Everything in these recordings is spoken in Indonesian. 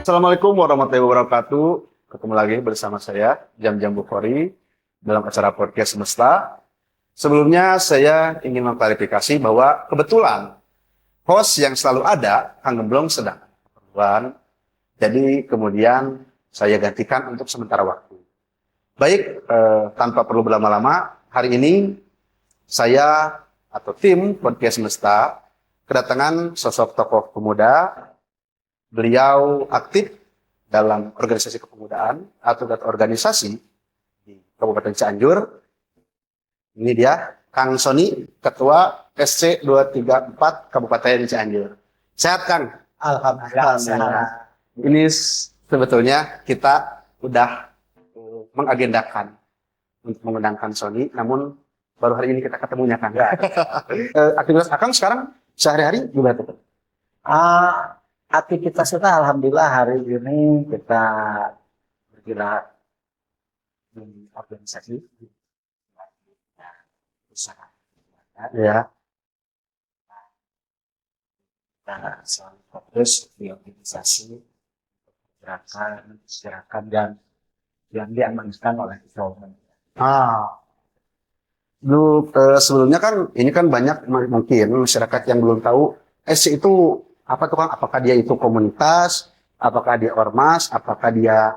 Assalamualaikum warahmatullahi wabarakatuh. Ketemu lagi bersama saya, Jam-Jam Bukhari, dalam acara podcast Semesta. Sebelumnya saya ingin mengklarifikasi bahwa kebetulan host yang selalu ada, Kang Gemblong, sedang keperluan. Jadi kemudian saya gantikan untuk sementara waktu. Baik, tanpa perlu berlama-lama, hari ini saya atau tim podcast Semesta kedatangan sosok tokoh pemuda. Beliau aktif dalam organisasi kepemudaan atau organisasi di Kabupaten Cianjur. Ini dia, Kang Sony, Ketua SC 234 Kabupaten Cianjur. Sehat, Kang? Alhamdulillah. Ini sebetulnya kita udah mengagendakan untuk mengundangkan Sony, namun baru hari ini kita ketemunya, Kang. Aktivitas Akang sekarang sehari-hari gimana tuh? Aktivitas kita alhamdulillah hari ini kita bergerak di organisasi usaha. Ya. Kita selalu fokus di organisasi gerakan dan yang diamankan oleh government. Sebelumnya kan ini kan banyak mungkin masyarakat yang belum tahu SC itu apa tuh, Kang? Apakah dia itu komunitas, apakah dia ormas, apakah dia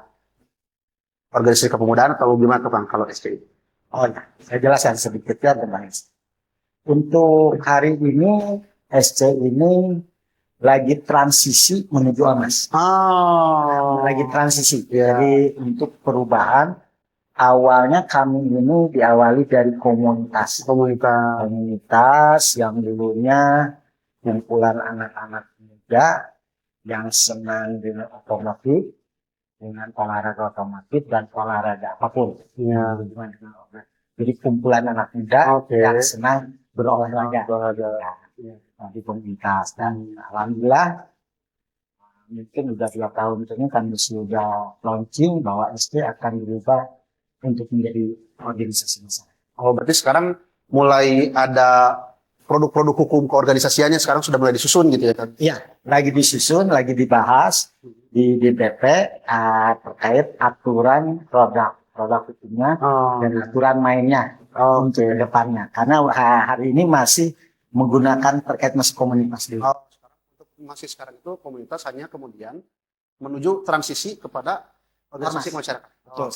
organisasi kepemudaan atau gimana tuh, Kang, kalau SC itu? Oh ya, saya jelaskan sedikit ya tentang SC. Untuk hari ini SC ini lagi transisi menuju ormas. Lagi transisi. Ya. Jadi untuk perubahan awalnya kami ini diawali dari komunitas yang dulunya kumpulan anak-anak muda yang senang dengan otomotif, dengan olahraga otomotif dan olahraga apapun. Ya. Jadi kumpulan anak muda yang senang berolahraga. Ya. Di komunitas dan alhamdulillah mungkin udah 2 tahun ini kami sudah launching bahwa SC akan berubah untuk menjadi organisasi masyarakat. Oh, berarti sekarang mulai ada produk-produk hukum keorganisasiannya sekarang sudah mulai disusun gitu ya, kan? Iya, lagi disusun, lagi dibahas di DPP terkait aturan produk hukumnya dan aturan mainnya untuk kedepannya. Karena hari ini masih menggunakan terkait masih komunitas dulu. Sekarang itu komunitas hanya kemudian menuju transisi kepada organisasi masyarakat. Betul.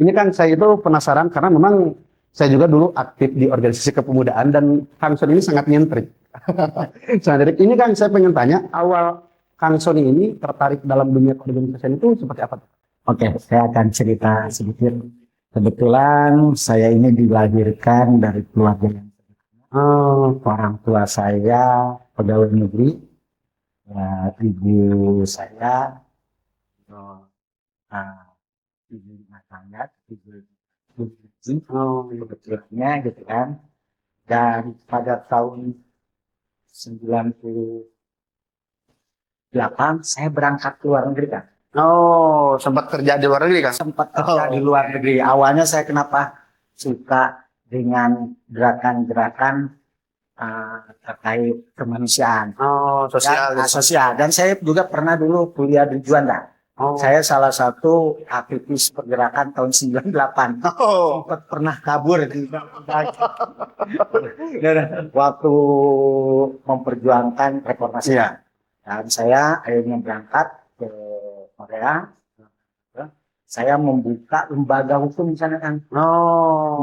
Ini kan saya itu penasaran karena memang saya juga dulu aktif di organisasi kepemudaan dan Kang Sony ini sangat nyentrik. Ini kan saya pengen tanya, awal Kang Sony ini tertarik dalam dunia organisasi itu seperti apa? Oke, saya akan cerita sedikit. Kebetulan saya ini dilahirkan dari keluarga yang orang tua saya pegawai negeri, ya, ibu saya ibu rumah tangga, sebetulnya gitu kan. Dan pada tahun 98 saya berangkat ke luar negeri, kan. Sempat kerja di luar negeri, kan? Sempat kerja di luar negeri. Awalnya saya kenapa suka dengan gerakan-gerakan terkait kemanusiaan, sosial. Dan saya juga pernah dulu kuliah di Juanda. Saya salah satu aktivis pergerakan tahun 98. Sempat pernah kabur waktu memperjuangkan reformasi. Dan saya akhirnya berangkat ke Korea. Saya membuka lembaga hukum di sana, kan.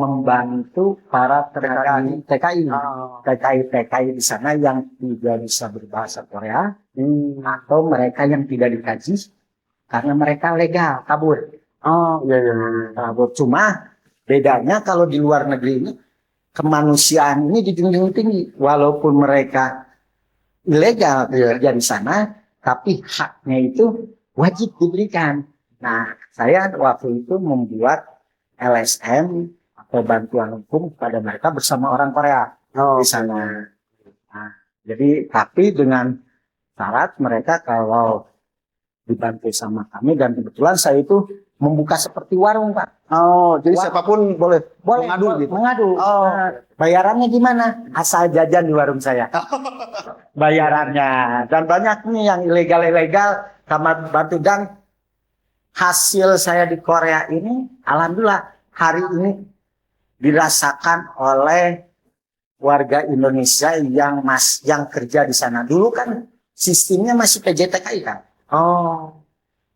Membantu para tenaga TKI di sana yang tidak bisa berbahasa Korea atau mereka yang tidak dikaji karena mereka legal kabur. Kabur. Cuma bedanya kalau di luar negeri ini kemanusiaan ini dijunjung tinggi, walaupun mereka ilegal kerja di sana, tapi haknya itu wajib diberikan. Nah, saya waktu itu membuat LSM atau bantuan hukum kepada mereka bersama orang Korea di sana. Nah, jadi tapi dengan syarat mereka kalau dibantu sama kami, dan kebetulan saya itu membuka seperti warung, Pak. Oh, jadi Wah. siapapun boleh Boleh mengadu gitu. mengadu. Oh. Nah, bayarannya gimana? Asal jajan di warung saya. Bayarannya. Dan banyak nih yang ilegal-ilegal kamar batu, dan hasil saya di Korea ini alhamdulillah hari ini dirasakan oleh warga Indonesia yang kerja di sana. Dulu kan sistemnya masih PJTKI kan. Oh.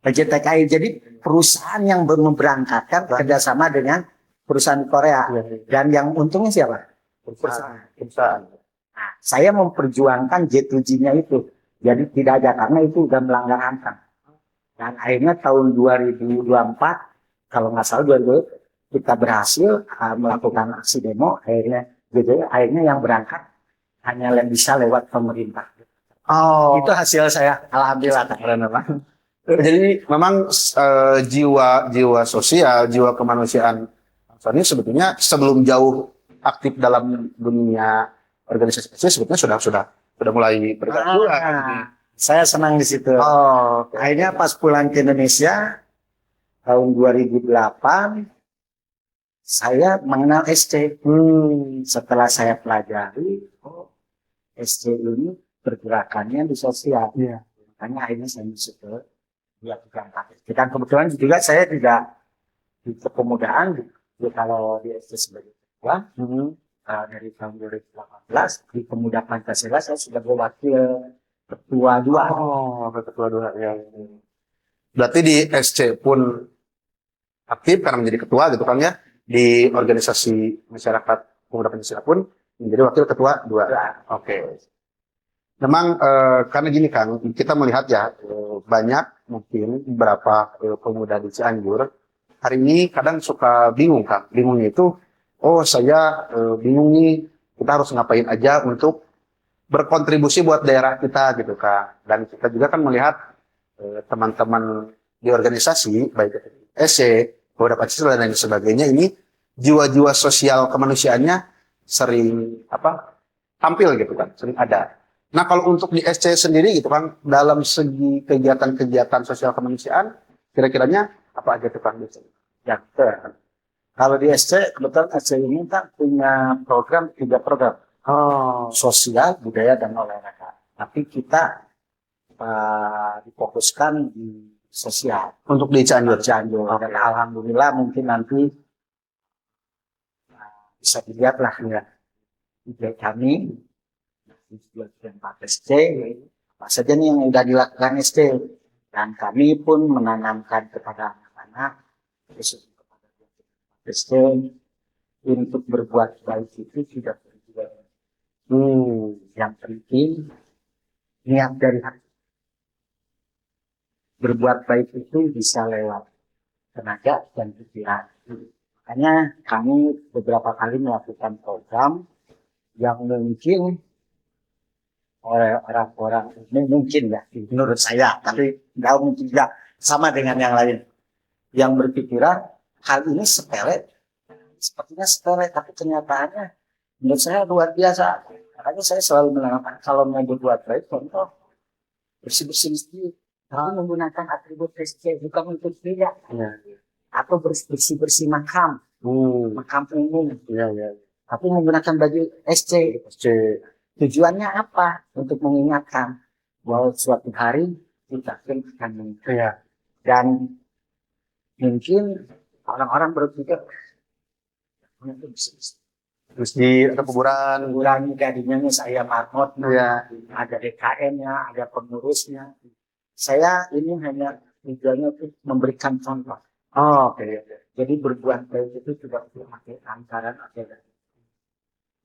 PJTKI, jadi perusahaan yang memberangkatkan kerjasama dengan perusahaan di Korea. Dan yang untungnya siapa? Perusahaan. Nah, saya memperjuangkan J2G-nya itu. Jadi tidak ada, karena itu udah melanggar HAM. Dan akhirnya tahun 2024, kalau nggak salah 2020, kita berhasil melakukan aksi demo. Akhirnya yang berangkat hanya bisa lewat pemerintah. Oh. Itu hasil saya, alhamdulillah. Jadi memang jiwa sosial, jiwa kemanusiaan bangsa ini sebetulnya sebelum jauh aktif dalam dunia organisasi sebetulnya sudah mulai bergerak juga. Saya senang di situ. Oh, Akhirnya pas pulang ke Indonesia tahun 2008, saya mengenal SC. Setelah saya pelajari, SC ini pergerakannya di sosial. Makanya akhirnya saya masuk ke dilakukan KTP. Dan kebetulan juga saya tidak di kepemudaan, kalau di SC sebagai ketua, dari tahun 2018 di Pemuda Pancasila saya sudah berwakil ketua 2. Oh, ketua 2 ya. Berarti di SC pun aktif karena menjadi ketua gitu kan ya, di organisasi masyarakat Pemuda Pancasila pun menjadi wakil ketua 2. Oke. Memang karena gini Kang, kita melihat ya banyak mungkin beberapa pemuda di Cianjur hari ini kadang suka bingung Kang. Bingungnya itu, saya bingung nih, kita harus ngapain aja untuk berkontribusi buat daerah kita gitu Kang. Dan kita juga kan melihat teman-teman di organisasi baik SC, Pemuda Pancasila dan sebagainya ini jiwa-jiwa sosial kemanusiaannya sering tampil gitu kan, sering ada. Nah kalau untuk di SC sendiri gitu kan, dalam segi kegiatan-kegiatan sosial kemanusiaan, kira-kiranya apa aja tuh Kang? Ya, kalau di SC, kebetulan SC ini kan punya 3 program. Sosial, budaya, dan olahraga. Tapi kita difokuskan di sosial. Untuk di Cianjur. Dan alhamdulillah mungkin nanti bisa dilihat lah ya. Ide kami di 4 SC, apa saja nih yang sudah dilakukan SC. Dan kami pun menanamkan kepada anak-anak, khususnya kepada SC, untuk berbuat baik itu tidak berjuang. Yang penting niat dari hati. Berbuat baik itu bisa lewat tenaga dan pikiran. Makanya kami beberapa kali melakukan program yang mungkin oleh orang-orang ini mungkin ya, menurut saya, tapi nggak mungkin juga sama dengan yang lain yang berpikiran hal ini sepele, sepertinya sepele, tapi kenyataannya menurut saya luar biasa. Makanya saya selalu menanamkan kalau mau berbuat baik, contoh bersih-bersih masjid, kalau menggunakan atribut SC bukan untuk tidak, atau bersih-bersih makam umum, tapi menggunakan baju SC. Tujuannya apa? Untuk mengingatkan bahwa suatu hari kita akan meninggal. Dan mungkin orang-orang berpikir masjid atau kuburan jadinya nih saya marmot, ada DKM-nya, ada pengurusnya. Saya ini hanya tujuannya untuk memberikan contoh. Jadi berbuat baik itu tidak memakai anggaran atau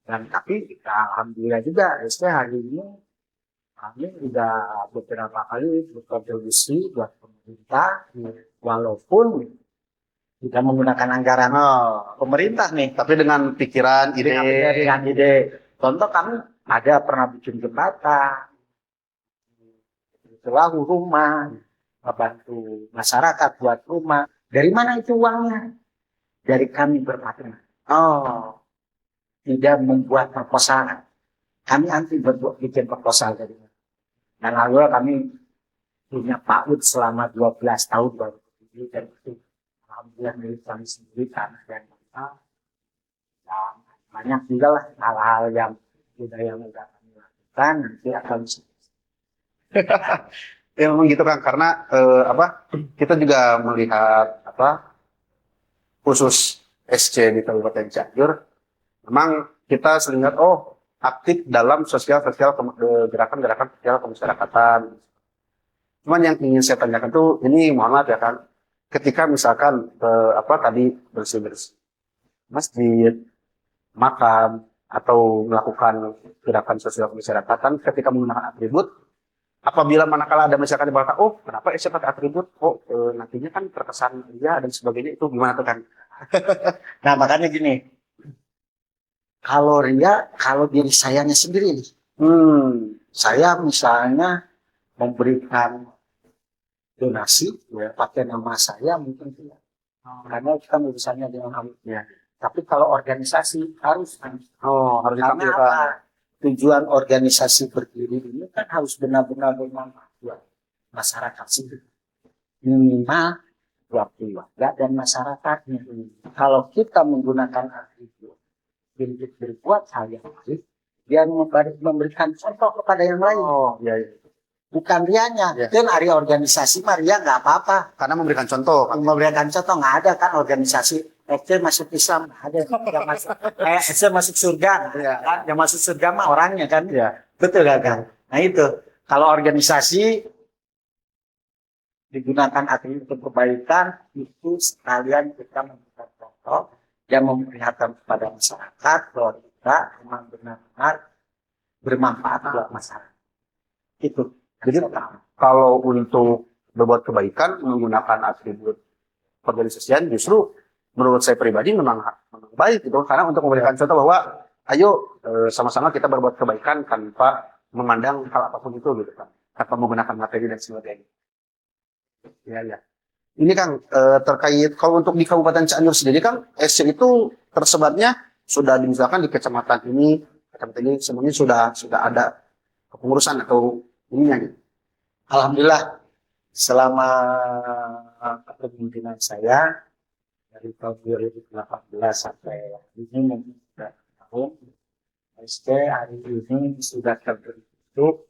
dan tapi kita alhamdulillah juga hari ini kami sudah beberapa kali berkontribusi buat pemerintah, walaupun tidak menggunakan anggaran pemerintah nih, tapi dengan pikiran, ide. Contoh kami ada pernah bikin jembatan, selalu rumah, membantu masyarakat buat rumah. Dari mana itu uangnya? Dari kami berpatungan. Tidak membuat proposal. Kami anti bikin proposal dari mana. Dan lalu kami punya PAUD selama 12 tahun baru dan itu alhamdulillah milik kami sendiri karena yang kita ya, banyak juga lah hal-hal yang udah kami lakukan nanti akan Ya memang gitu kan karena kita juga melihat khusus SC di Kabupaten Cianjur memang kita sering lihat aktif dalam gerakan-gerakan sosial kemasyarakatan. Cuman yang ingin saya tanyakan tuh ini mohon maaf ya kan ketika misalkan tadi bersih-bersih masjid, makam atau melakukan gerakan sosial kemasyarakatan ketika menggunakan atribut. Apabila manakala ada masyarakat yang berkata, kenapa SC pakai atribut? Nantinya kan terkesan dia dan sebagainya itu gimana tuh kan? Nah makanya gini, kalau diri sayanya sendiri nih, saya misalnya memberikan donasi ya, pakai nama saya mungkin tidak, karena kita urusannya dengan ya. Tapi kalau organisasi harus harus karena ditampilkan. apa? Tujuan organisasi berdiri ini kan harus benar-benar bermanfaat buat masyarakat sendiri, minimal buat keluarga dan masyarakatnya. Kalau kita menggunakan atribut untuk berbuat hal yang baik, dia memberikan contoh kepada yang lain. Iya. Bukan rianya. Ya. Dan hari organisasi Maria nggak apa-apa. Karena memberikan contoh. Memberikan contoh nggak ada kan organisasi SC masuk Islam ada yang masuk SC masuk surga kan yang masuk surga mah orangnya kan betul gak kan. Nah itu kalau organisasi digunakan atribut untuk kebaikan itu sekalian kita memberikan contoh dan memperlihatkan kepada masyarakat bahwa kita memang benar-benar bermanfaat buat masyarakat itu. Jadi kalau untuk berbuat kebaikan menggunakan atribut organisasian justru menurut saya pribadi memang baik gitu karena untuk memberikan contoh bahwa ayo sama-sama kita berbuat kebaikan tanpa memandang hal apapun itu gitu kan tanpa menggunakan materi dan sebagainya. Ya. Ini Kang terkait kalau untuk di Kabupaten Cianjur sendiri Kang SC itu tersebarnya sudah misalkan di kecamatan ini semuanya sudah ada kepengurusan atau ininya gitu. Alhamdulillah selama kepemimpinan saya dari tahun 2018 sampai ini mungkin sudah tahun SC hari ini sudah terbentuk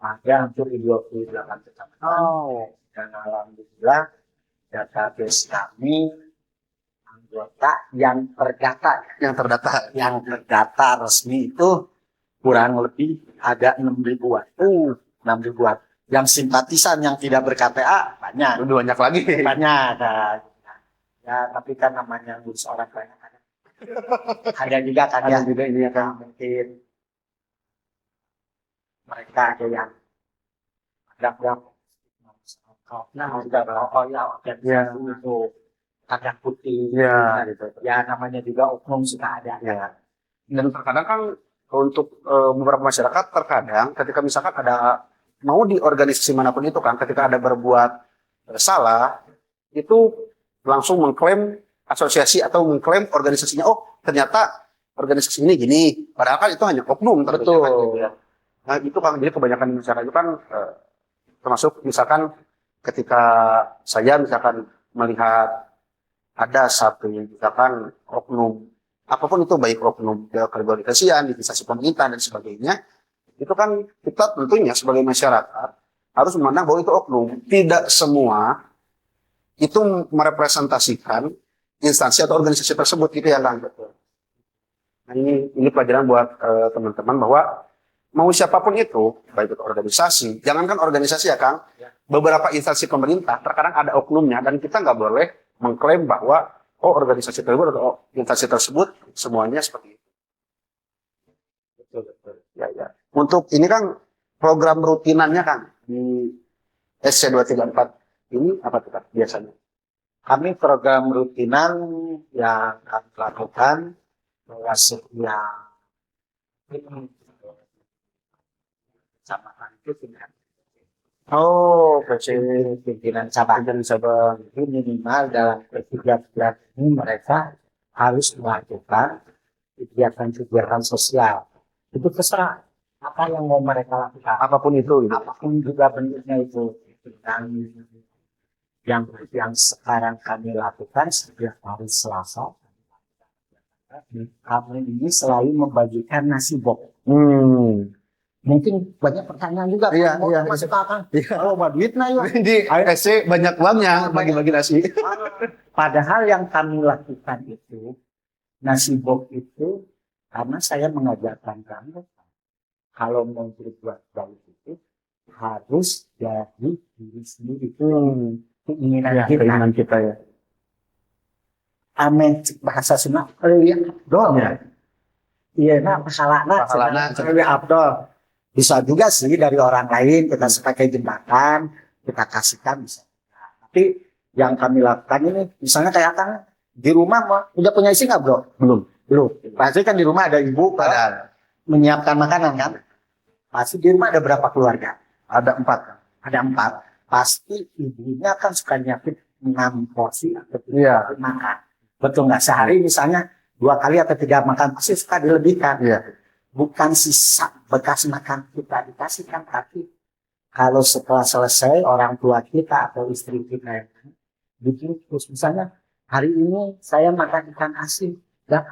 ada hampir 28 kecamatan dan alhamdulillah database kami anggota yang terdata resmi itu kurang lebih ada 6.000-an. 6.000-an. Yang simpatisan yang tidak ber-KTA banyak. Lebih banyak lagi. Banyak. Ya, tapi kan namanya ngurus orang banyak. Ada juga kan Ada juga ini ya kan. Mungkin mereka ada yang ada itu tanda putih gitu. Ya namanya juga oknum suka ada. Ya. Dan terkadang kan untuk beberapa masyarakat terkadang ketika misalkan ada mau di organisasi manapun itu kan ketika ada berbuat salah itu langsung mengklaim asosiasi atau mengklaim organisasinya ternyata organisasi ini gini padahal kan itu hanya oknum Betul. kan, gitu ya. Nah itu kan jadi kebanyakan masyarakat itu kan termasuk misalkan ketika saya misalkan melihat ada satu misalkan oknum apapun itu baik oknum keorganisasian, instansi pemerintah dan sebagainya itu kan kita tentunya sebagai masyarakat harus memandang bahwa itu oknum tidak semua itu merepresentasikan instansi atau organisasi tersebut gitu ya Kang. Nah ini pelajaran buat teman-teman bahwa mau siapapun itu baik itu organisasi jangankan organisasi ya Kang beberapa instansi pemerintah terkadang ada oknumnya dan kita nggak boleh mengklaim bahwa organisasi tersebut atau instansi tersebut semuanya seperti itu. Betul. Ya. Untuk ini Kang program rutinannya Kang di SC 234 ini apa tuh Kang biasanya? Kami program rutinan yang kami lakukan setiap kecamatan itu tidak. Pimpinan cabang itu minimal dalam kegiatan ini mereka harus melakukan kegiatan sosial. Itu terserah apa yang mau mereka lakukan. Apapun itu. Gitu. Apapun juga bentuknya itu. yang sekarang kami lakukan setiap hari Selasa, kami ini selalu membagikan nasi box. Mungkin banyak pertanyaan juga. Iya, mau iya, masuk iya. akal. Kalau mau duit nah yuk. Di SC banyak uangnya bagi-bagi nasi. Padahal yang kami lakukan itu nasi box itu karena saya mengajarkan kamu kalau mau berbuat baik itu harus dari diri sendiri. Keinginan Ya, keinginan kita ya. Amin bahasa Sunda. Iya, dong. Iya, nah pahalana. Lebih Abdul. Bisa juga sih dari orang lain kita sebagai jembatan kita kasihkan bisa. Tapi yang kami lakukan ini misalnya kayak kan di rumah udah punya istri nggak bro? Belum. Pasti kan di rumah ada ibu Ada menyiapkan makanan kan? Pasti di rumah ada berapa keluarga? ada 4. Ada 4. Pasti ibunya kan suka nyiapin 6 porsi atau 7 Iya. porsi makan. Betul nggak? Sehari misalnya 2 kali atau 3 makan pasti suka dilebihkan. Iya. Bukan sisa bekas makan kita dikasihkan, tapi kalau setelah selesai orang tua kita atau istri kita yang bikin terus misalnya hari ini saya makan ikan asin, dan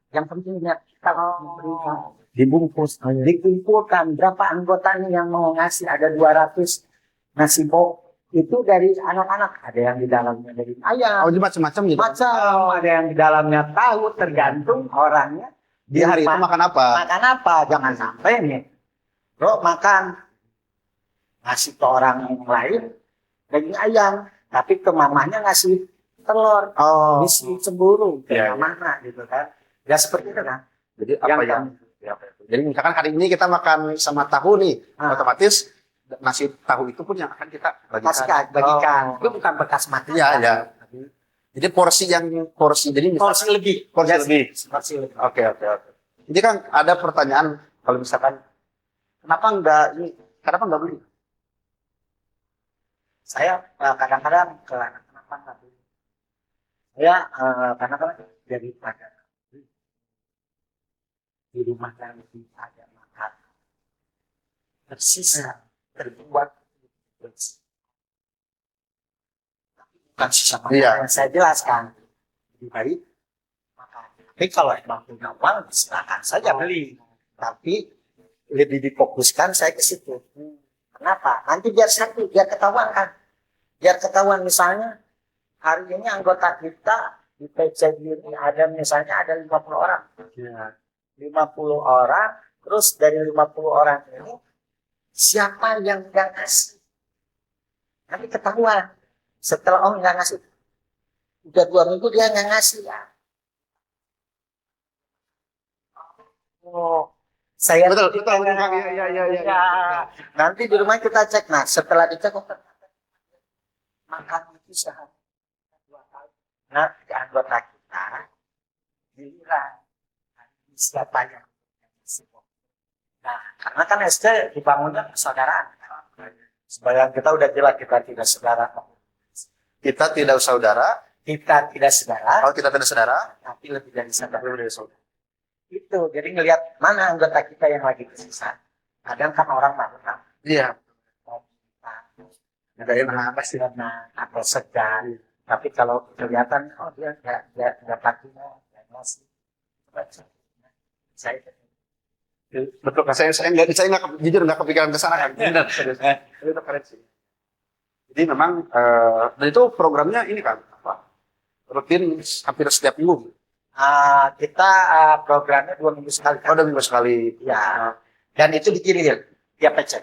yang pentingnya kita memberikan dibungkus, dikumpulkan berapa anggotanya yang mau ngasih ada 200 nasi box itu dari anak-anak, ada yang di dalamnya dari ayam, Jadi macam-macam gitu. ada yang di dalamnya tahu, tergantung orangnya. Di hari itu makan apa? Makan apa? Jangan sampai nih, bro makan ngasih ke orang yang lain daging ayam, tapi ke mamanya ngasih telur, isi cemburu ke mamanya gitu kan? Ya seperti itu kan? Jadi Jadi misalkan hari ini kita makan sama tahu nih, otomatis nasi tahu itu pun yang akan kita bagikan. Itu bukan bekas makan. Iya, ya. Jadi porsi jadi Porsi lebih. Porsi lebih. Oke. Jadi kan ada pertanyaan kalau misalkan kenapa enggak beli? Saya kadang-kadang kenapa enggak beli? Saya kadang-kadang daripada di rumah nanti ada makan tersisa terbuat bersih. Bukan sisa makanan yang saya jelaskan. Lebih baik makan. Tapi kalau emang punya uang, silakan saja beli. Tapi lebih difokuskan saya ke situ. Kenapa? Nanti biar ketahuan kan. Biar ketahuan misalnya hari ini anggota kita di PC ini ada misalnya ada 50 orang. 50 orang, terus dari 50 orang ini siapa yang nggak ngasih? Nanti ketahuan. Setelah nggak ngasih, udah 2 minggu dia nggak ngasih ya. Saya betul. Ya. Nanti di rumah kita cek. Nah, setelah dicek makan itu sehari 2 kali. Nah, di anggota kita giliran siapa yang nah, karena kan SD dibangunnya persaudaraan. Supaya kita udah jelas kita tidak saudara. Kita tidak saudara. Kalau kita tidak saudara, tapi lebih dari saudara. Itu, jadi ngelihat mana anggota kita yang lagi kesusahan. Kadang kan orang melakukan. Iya. Ada yang pasti atau segan. Tapi kalau kelihatan, dia nggak pakai nasi. Saya betul. Saya nggak kepikiran ke sana kan. Benar. Itu keren sih. Jadi memang dan itu programnya ini kan rutin hampir setiap minggu. Kita programnya 2 minggu sekali. Oh, 2 minggu sekali. Ya. Dan itu digilir tiap PC.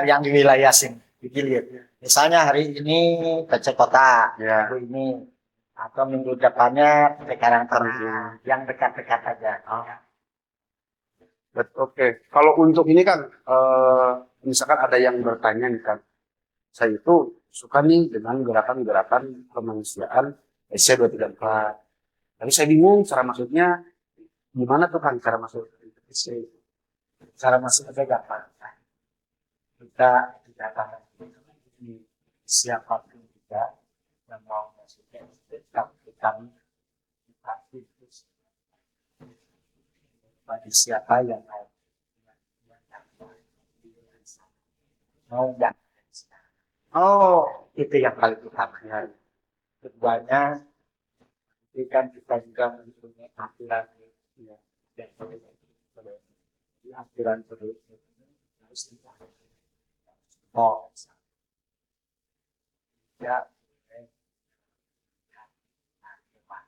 Yang di wilayah sini digilir. Misalnya hari ini PC Kota, minggu ini atau minggu depannya PC Karangtengah, yang dekat-dekat aja. Oke. Kalau untuk ini kan misalkan ada yang bertanya nih kan, saya itu suka nih dengan gerakan-gerakan kemanusiaan SC234. Tapi saya bingung cara masuknya gimana tuh kan cara masuk SC. Cara masuknya gampang. Kita datang siapapun juga yang mau masuknya kami bagi siapa yang mau nggak. Oh, itu yang paling utama. Keduanya, itu kan kita juga mempunyai aturan ya, dan aturan terus harus ditaati. Oh, ya,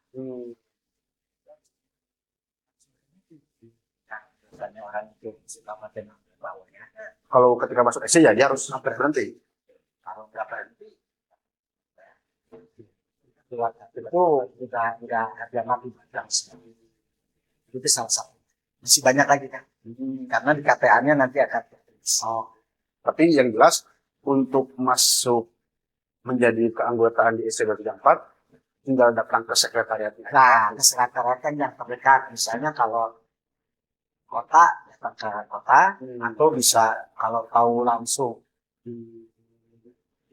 Hmm. biasanya orang itu suka mati bawahnya. Kalau ketika masuk SC ya dia harus berhenti. Kalau nggak berhenti, itu udah ada mati badang. Itu salah satu. Masih banyak lagi kan. Karena di KTA-nya nanti akan Oh, tapi yang jelas untuk masuk menjadi keanggotaan di SC 234 tinggal datang ke sekretariatnya. nah, kesehatan yang terdekat. Misalnya kalau kota, datang ke kota, atau bisa kalau tahu langsung di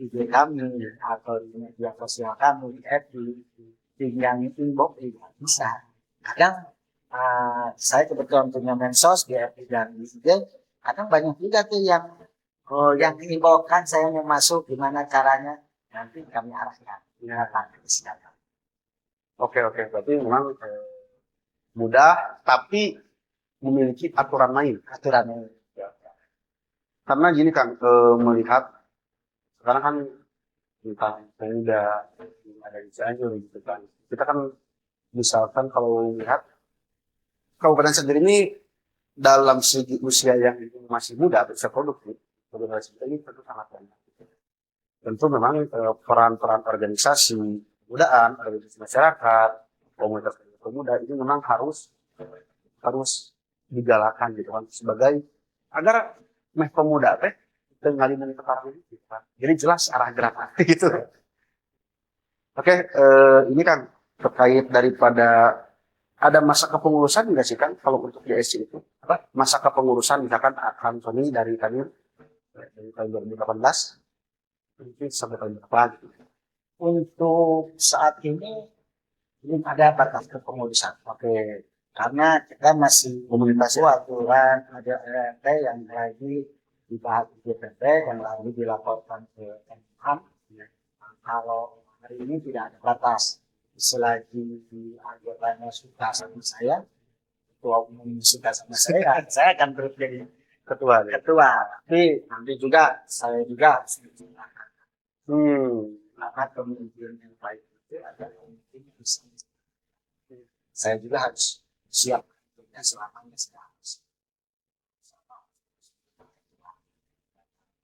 IG kami atau di media sosial kami, di FB, tinggal inbox juga bisa. Kadang saya kebetulan punya mensos di FB dan di IG, kadang banyak juga tuh yang mengimbaukan saya mau masuk, gimana caranya, nanti kami arahkan. Datang ke kesehatan. Oke, berarti memang mudah tapi memiliki aturan main. Aturan ini. Karena gini Kang, melihat sekarang kan tentang Pemda ada di Cianjur gitu kan. Kita kan misalkan kalau melihat Kabupaten sendiri ini dalam segi usia yang masih muda bisa produktif, generasi kita ini tentu sangat banyak. Tentu memang peran-peran organisasi, kemudaan, organisasi masyarakat, komunitas pemuda ini memang harus digalakan gitu kan sebagai agar pemuda teh tinggalin ke arah ini gitu kan. Jadi jelas arah gerakan gitu. Oke, ini kan terkait daripada ada masa kepengurusan enggak sih kan kalau untuk DSC itu? Apa? Masa kepengurusan misalkan akan Sony dari tahun 2018 mungkin sampai tahun depan gitu. Untuk saat ini belum ada batas kepengurusan. Oke, Karena kita masih komunitas menunggu aturan ada RT yang lagi dibahas di DPP, yang lagi dilaporkan ke Kemhan. Kalau hari ini tidak ada batas. Selagi di anggotanya suka sama saya, ketua umum suka sama saya akan terus jadi ketua. ketua. Tapi nanti juga saya juga harus menciptakan. Karena pemimpin yang baik itu adalah pemimpin yang bisa. Saya juga harus siap untuknya selamanya saya harus.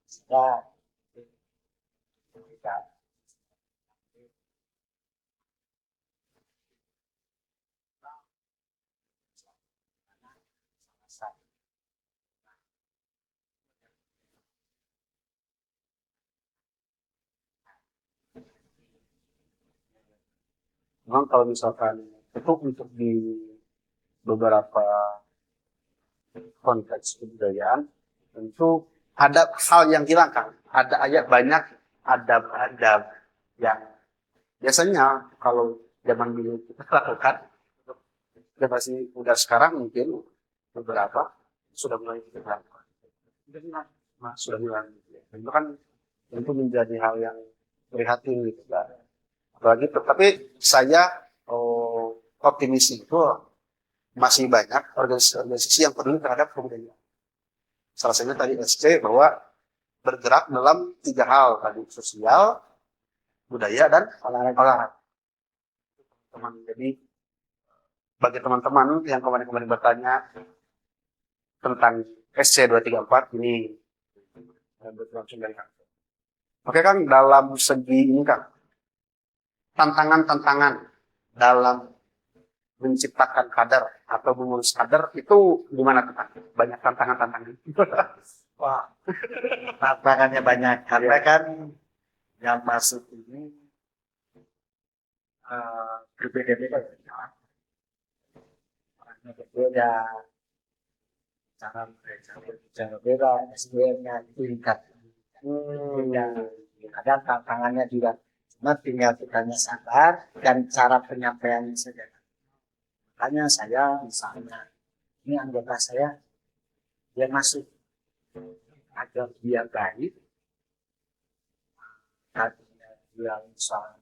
Kita kita Memang kalau misalkan itu untuk di beberapa konteks kebudayaan tentu ada hal yang hilang kan. Ada ayat banyak adab-adab yang biasanya kalau zaman dulu kita lakukan untuk generasi muda sekarang mungkin beberapa sudah mulai kita lakukan. Sudah hilang. Gitu ya. Itu kan tentu menjadi hal yang prihatin gitu kan. Apalagi tapi saya optimis itu masih banyak organisasi yang peduli terhadap kebudayaan. Salah satunya tadi SC bahwa bergerak dalam 3 hal tadi, sosial, budaya, dan olahraga. Teman, jadi bagi teman-teman yang kemarin-kemarin bertanya tentang SC 234 ini berlangsung dari Kang. Oke Kang, dalam segi ini Kang, tantangan-tantangan dalam menciptakan kader atau mengurus kader itu gimana tuh Kang? Banyak tantangan-tantangan. wah, tantangannya banyak karena kan yang masuk ini berbeda-beda. Orangnya berbeda, cara mereka berbicara beda, SDM-nya itu tingkat. Kadang tantangannya juga cuma tinggal kitanya sadar dan cara penyampaiannya saja. Makanya saya misalnya ini anggota saya dia masuk agar dia baik tadinya dia misalnya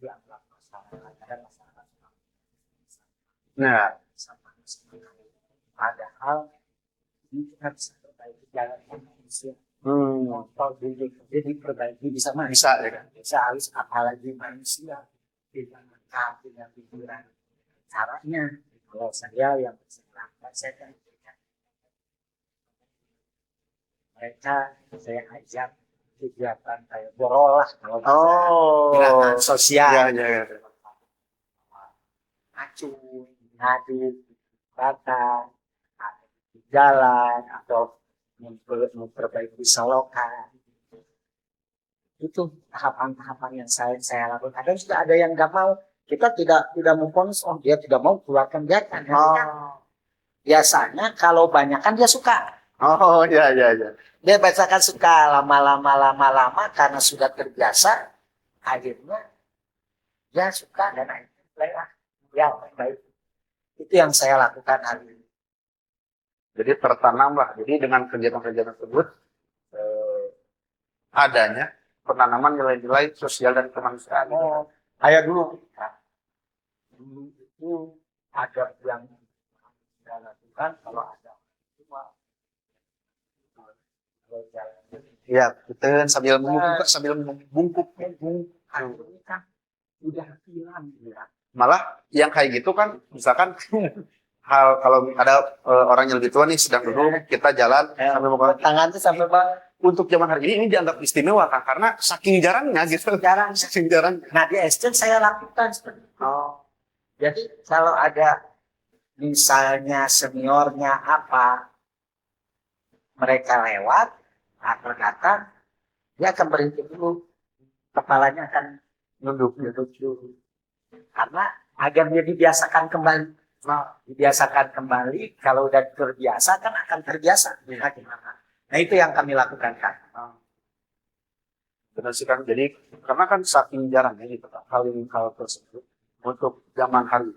dianggap masyarakat ada masyarakat Nah, sama padahal ini kita bisa perbaiki jalan manusia motor jadi perbaiki bisa mana bisa ya kan? bisa harus apalagi manusia dengan akal dengan pikiran caranya kalau saya yang bersemangat saya kan mereka saya ajak kegiatan kayak borol lah kalau gerakan sosial ya, ya. acuh ngadu batas di jalan atau memperbaiki solokan itu tahapan-tahapan yang saya lakukan. Kadang sudah ada yang nggak mau, kita tidak memfonis oh dia tidak mau keluarkan kegiatan. Biasanya kalau banyak kan dia suka. Oh, ya, ya, ya. Dia bacakan suka lama karena sudah terbiasa akhirnya dia suka dan akhirnya baiklah ya baik itu yang saya lakukan hari ini. Jadi tertanam lah. Jadi dengan kegiatan-kegiatan tersebut adanya penanaman nilai-nilai sosial dan kemanusiaan. Kayak dulu itu ada yang saya lakukan kalau ada cuma kalau jalan Iya, kita sambil membungkuk. ini kan udah hilang ya. Malah yang kayak gitu kan, misalkan hal kalau ada orang yang lebih tua nih sedang duduk, kita jalan sambil buka Tangan tuh sampai bang untuk zaman hari ini dianggap istimewa kan karena saking jarangnya gitu. jarang. Saking jarang. Nah di SD saya lakukan seperti itu. Jadi kalau ada misalnya seniornya apa mereka lewat atau datang dia akan berhenti dulu kepalanya akan nunduk dulu karena agar dia dibiasakan kembali kalau udah terbiasa kan akan terbiasa nah itu yang kami lakukan kan Benar sih kan. Jadi karena kan saking jarangnya gitu hal tersebut untuk zaman hari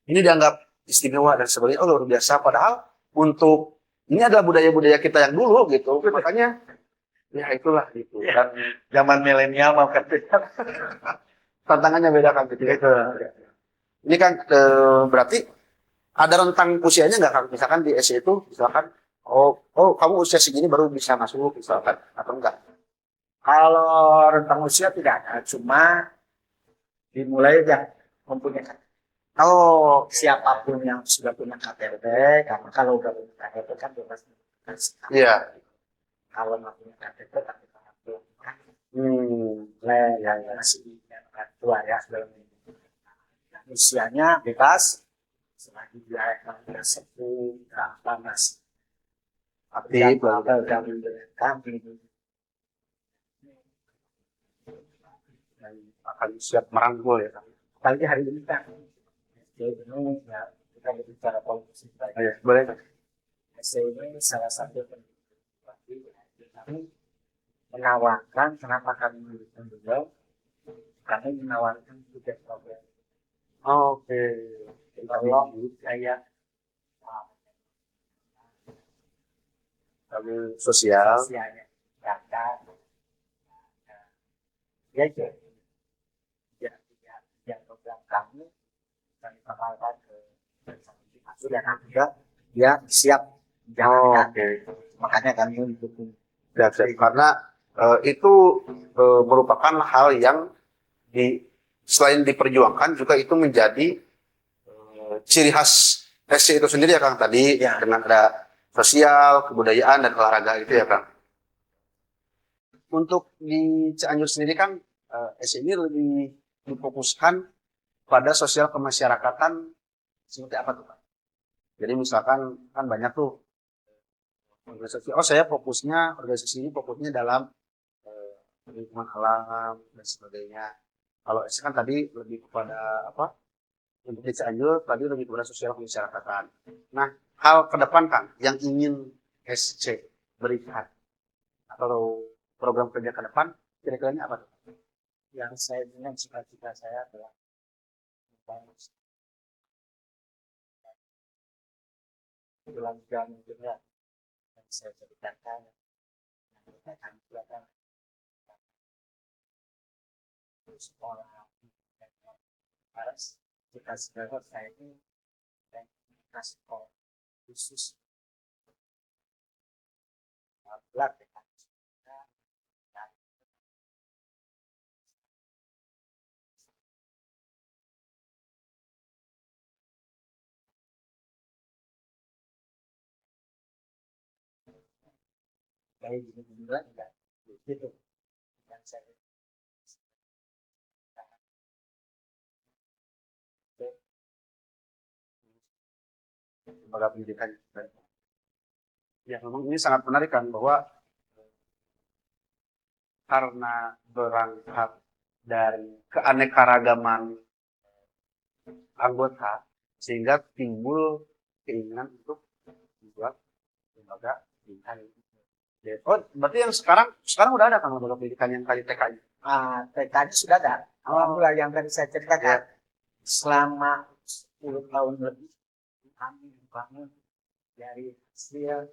ini dianggap istimewa dan sebagainya. Oh luar biasa. Padahal untuk ini adalah budaya-budaya kita yang dulu gitu. Makanya ya itulah gitu. Dan zaman milenial mau kerja tantangannya beda kan gitu. Ini kan berarti ada rentang usianya nggak kan? Misalkan di SC itu misalkan oh kamu usia segini baru bisa masuk misalkan atau enggak? kalau rentang usia tidak ada cuma dimulai yang mempunyai siapapun yang sudah punya KTP karena kalau udah punya KTP kan bebas melakukan sikap. Iya. Kalau nggak punya KTP tapi kita melakukan yang masih orang tua ya usianya bebas selagi dia sudah sepuh apa masih Aktif kami akan siap merangkul ya. apalagi hari ini kan jadi ini ya kita berbicara politik Iya, boleh. ini salah satu kami menawarkan kenapa kami mendukung beliau kami menawarkan tiga program Oke. tolong saya Kami sosial. usianya data ya yang program kami tawarkan ke dan juga dia siap jalankan makanya kami mendukung Siap. Karena itu merupakan hal yang selain diperjuangkan juga itu menjadi ciri khas SC itu sendiri ya Kang tadi Ya. dengan ada sosial, kebudayaan dan olahraga itu ya Kang. Untuk di Cianjur sendiri kan SC ini lebih difokuskan pada sosial kemasyarakatan seperti apa tuh Kang? Jadi misalkan kan banyak tuh organisasi. Oh saya organisasi ini fokusnya dalam lingkungan alam dan sebagainya. Kalau SC kan tadi lebih kepada apa? Untuk di Cianjur tadi lebih kepada sosial kemasyarakatan. Nah, hal ke depan kan yang ingin SC berikan atau program kerja ke depan kira-kira apa tuh? yang saya dengan cita-cita saya adalah membangun kelanjutan juga yang saya ceritakan yang kita akan buatkan sekolah harus kita selesai ini dan kasih sekolah khusus berat dengan dari juga enggak gitu yang saya lembaga pendidikan. Ya, memang ini sangat menarik kan bahwa karena berangkat dari keanekaragaman anggota sehingga timbul keinginan untuk membuat lembaga pendidikan. Ya, oh, berarti yang sekarang udah ada kan lembaga pendidikan yang tadi TK-nya? TK-nya sudah ada. Alhamdulillah yang tadi saya ceritakan selama 10 tahun lebih kami bangun dari hasil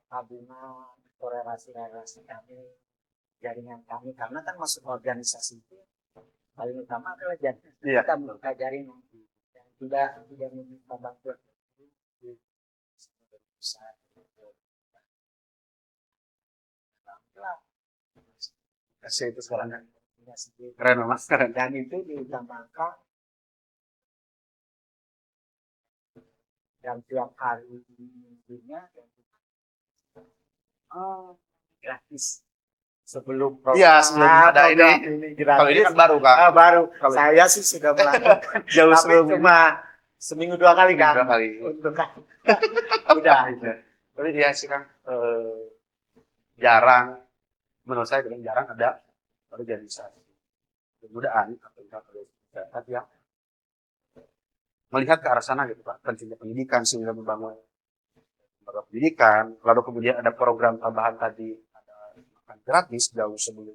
tabungan relasi-relasi kami jaringan kami karena kan masuk organisasi itu paling utama adalah jaringan kita membuka jaringan dan tidak meminta bantuan besar. Kasih itu sekarang kan. Sendiri. Keren mas, keren. Dan itu diutamakan dan tiap hari minggunya gratis sebelum Iya, sebelum ada ini gratis. kalau ini kan baru kan. Baru Kalau saya sih sudah melakukan jauh tapi sebelum cuma seminggu 2 kali kan dua kali. untuk udah Tapi dia sih kan jarang, menurut saya bilang jarang ada organisasi kemudahan atau organisasi yang melihat ke arah sana gitu Pak, pentingnya pendidikan sehingga membangun lembaga pendidikan, lalu kemudian ada program tambahan tadi, ada makan gratis jauh sebelum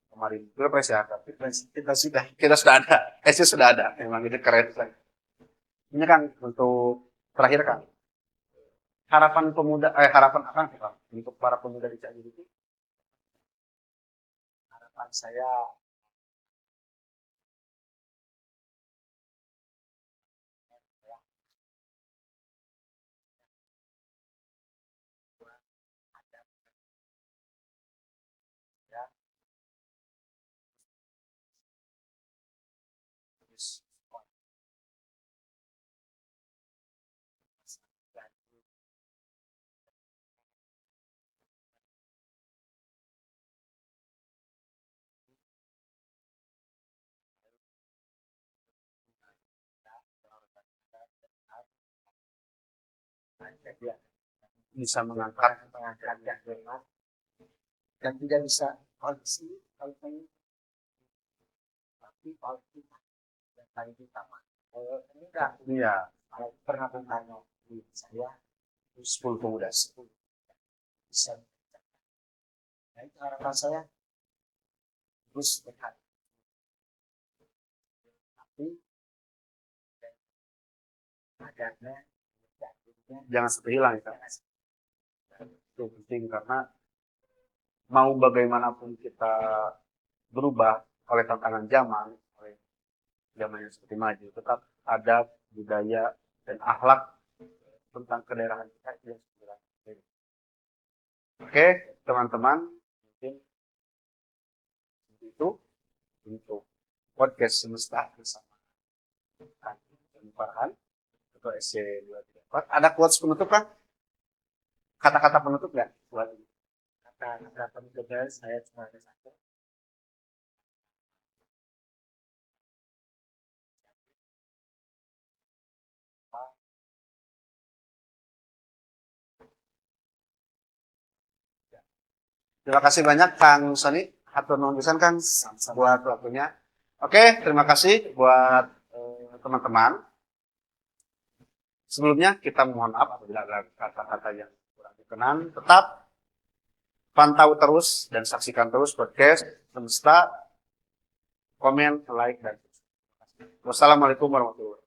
kemarin Pilpres ya, tapi kita sudah ada, sudah ada, memang itu keren. Ini kan untuk terakhir kan, harapan apa untuk para pemuda di Cianjur itu? harapan saya Bisa mengangkat yang benar dan tidak bisa kondisi kalau tapi kalau yang paling utama ini enggak iya kalau pernah bertanya saya 10 pemuda bisa nah itu harapan saya terus dekat tapi adanya jangan sampai hilang ya. Itu penting karena mau bagaimanapun kita berubah oleh tantangan zaman, oleh zaman yang seperti maju, tetap ada budaya dan akhlak tentang kedaerahan kita yang sebenarnya. Oke, teman-teman, mungkin itu untuk podcast semesta bersama Farhan atau SC234. Ada quotes penutup kan? Kata-kata penutup nggak? kata penutupnya saya cuma ada satu Terima kasih banyak Kang Sony atau nulisan Kang buat waktunya. Oke, terima kasih buat teman-teman. Sebelumnya kita mohon maaf apabila ada kata-kata yang kurang berkenan. Tetap pantau terus dan saksikan terus podcast Semesta, komen, like, dan subscribe. Wassalamualaikum warahmatullahi wabarakatuh.